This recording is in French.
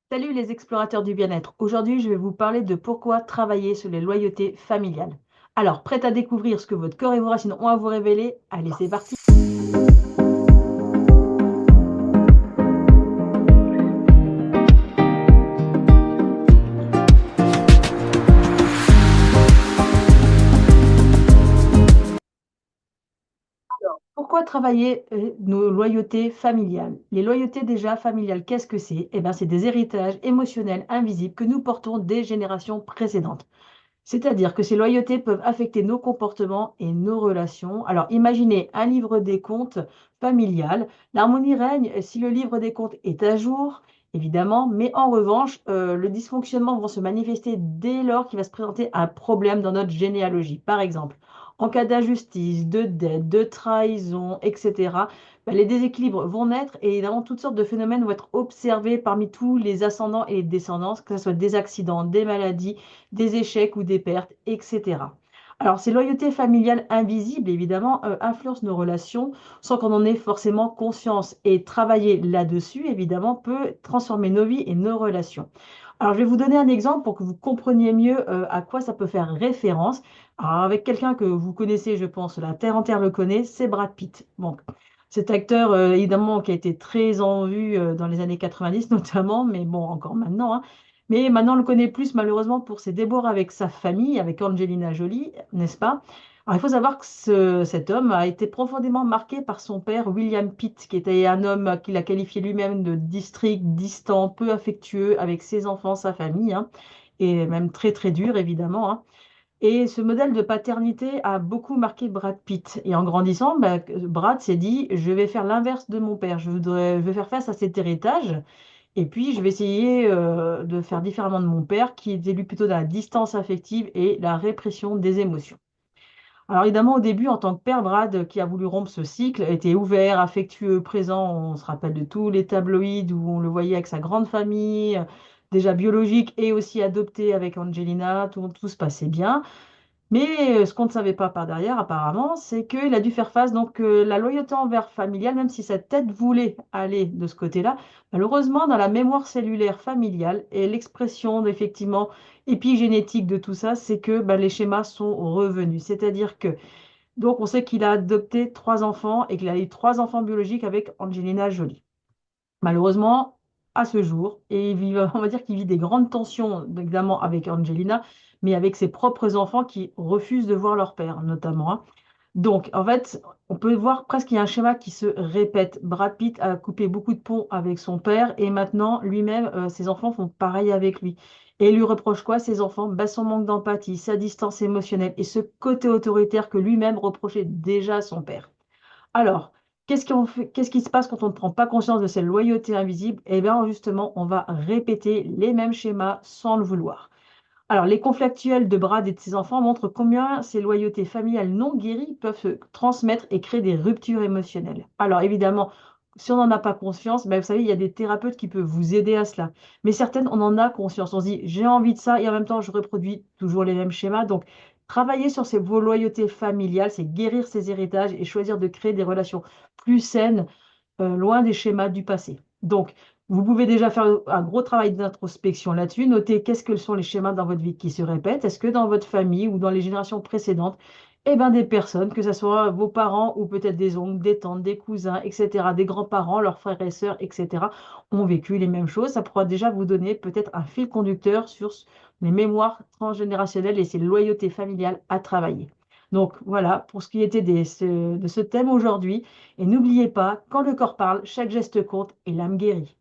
Salut les explorateurs du bien-être. Aujourd'hui, je vais vous parler de pourquoi travailler sur les loyautés familiales. Alors, prête à découvrir ce que votre corps et vos racines ont à vous révéler? Allez, c'est parti. Pourquoi travailler nos loyautés familiales? Les loyautés déjà familiales, qu'est-ce que c'est? Eh bien, c'est des héritages émotionnels invisibles que nous portons des générations précédentes. C'est-à-dire que ces loyautés peuvent affecter nos comportements et nos relations. Alors, imaginez un livre des comptes familial. L'harmonie règne si le livre des comptes est à jour, évidemment, mais en revanche, le dysfonctionnement va se manifester dès lors qu'il va se présenter un problème dans notre généalogie. Par exemple, en cas d'injustice, de dette, de trahison, etc., ben, les déséquilibres vont naître et évidemment, toutes sortes de phénomènes vont être observés parmi tous les ascendants et les descendants, que ce soit des accidents, des maladies, des échecs ou des pertes, etc. Alors, ces loyautés familiales invisibles, évidemment, influencent nos relations sans qu'on en ait forcément conscience. Et travailler là-dessus, évidemment, peut transformer nos vies et nos relations. Alors, je vais vous donner un exemple pour que vous compreniez mieux à quoi ça peut faire référence. Alors, avec quelqu'un que vous connaissez, je pense, la terre entière le connaît, c'est Brad Pitt. Bon, cet acteur, évidemment, qui a été très en vue dans les années 90 notamment, mais bon, encore maintenant, hein. Mais maintenant, on le connaît plus malheureusement pour ses déboires avec sa famille, avec Angelina Jolie, n'est-ce pas? Alors, il faut savoir que cet homme a été profondément marqué par son père, William Pitt, qui était un homme qu'il a qualifié lui-même de district, distant, peu affectueux avec ses enfants, sa famille, hein, et même très très dur, évidemment, hein. Et ce modèle de paternité a beaucoup marqué Brad Pitt. Et en grandissant, bah, Brad s'est dit, je vais faire l'inverse de mon père. Je vais faire face à cet héritage. Et puis, je vais essayer de faire différemment de mon père, qui était lui plutôt dans la distance affective et la répression des émotions. Alors évidemment, au début, en tant que père, Brad, qui a voulu rompre ce cycle, était ouvert, affectueux, présent. On se rappelle de tous les tabloïds où on le voyait avec sa grande famille, déjà biologique et aussi adoptée avec Angelina. Tout se passait bien. Mais ce qu'on ne savait pas par derrière, apparemment, c'est qu'il a dû faire face, donc la loyauté envers familiale, même si sa tête voulait aller de ce côté-là, malheureusement, dans la mémoire cellulaire familiale et l'expression effectivement épigénétique de tout ça, c'est que ben, les schémas sont revenus. C'est-à-dire que, donc on sait qu'il a adopté trois enfants et qu'il a eu trois enfants biologiques avec Angelina Jolie. Malheureusement, à ce jour, et on va dire qu'il vit des grandes tensions, évidemment, avec Angelina, mais avec ses propres enfants qui refusent de voir leur père, notamment, hein. Donc, en fait, on peut voir presque qu'il y a un schéma qui se répète. Brad Pitt a coupé beaucoup de ponts avec son père et maintenant, lui-même, ses enfants font pareil avec lui. Et il lui reproche quoi, ses enfants? Bah, son manque d'empathie, sa distance émotionnelle et ce côté autoritaire que lui-même reprochait déjà à son père. Alors, qu'est-ce qui se passe quand on ne prend pas conscience de ces loyautés invisibles? Eh bien, justement, on va répéter les mêmes schémas sans le vouloir. Alors, les conflits actuels de Brad et de ses enfants montrent combien ces loyautés familiales non guéries peuvent se transmettre et créer des ruptures émotionnelles. Alors, évidemment, si on n'en a pas conscience, ben, vous savez, il y a des thérapeutes qui peuvent vous aider à cela. Mais certaines, on en a conscience. On se dit, j'ai envie de ça et en même temps, je reproduis toujours les mêmes schémas. Donc, travailler sur vos loyautés familiales, c'est guérir ces héritages et choisir de créer des relations plus saines loin des schémas du passé. Donc, vous pouvez déjà faire un gros travail d'introspection là-dessus. Notez qu'est-ce que sont les schémas dans votre vie qui se répètent. Est-ce que dans votre famille ou dans les générations précédentes, eh ben, des personnes, que ce soit vos parents ou peut-être des oncles, des tantes, des cousins, etc., des grands-parents, leurs frères et sœurs, etc., ont vécu les mêmes choses. Ça pourra déjà vous donner peut-être un fil conducteur sur les mémoires transgénérationnelles et ces loyautés familiales à travailler. Donc voilà pour ce qui était de ce thème aujourd'hui. Et n'oubliez pas, quand le corps parle, chaque geste compte et l'âme guérit.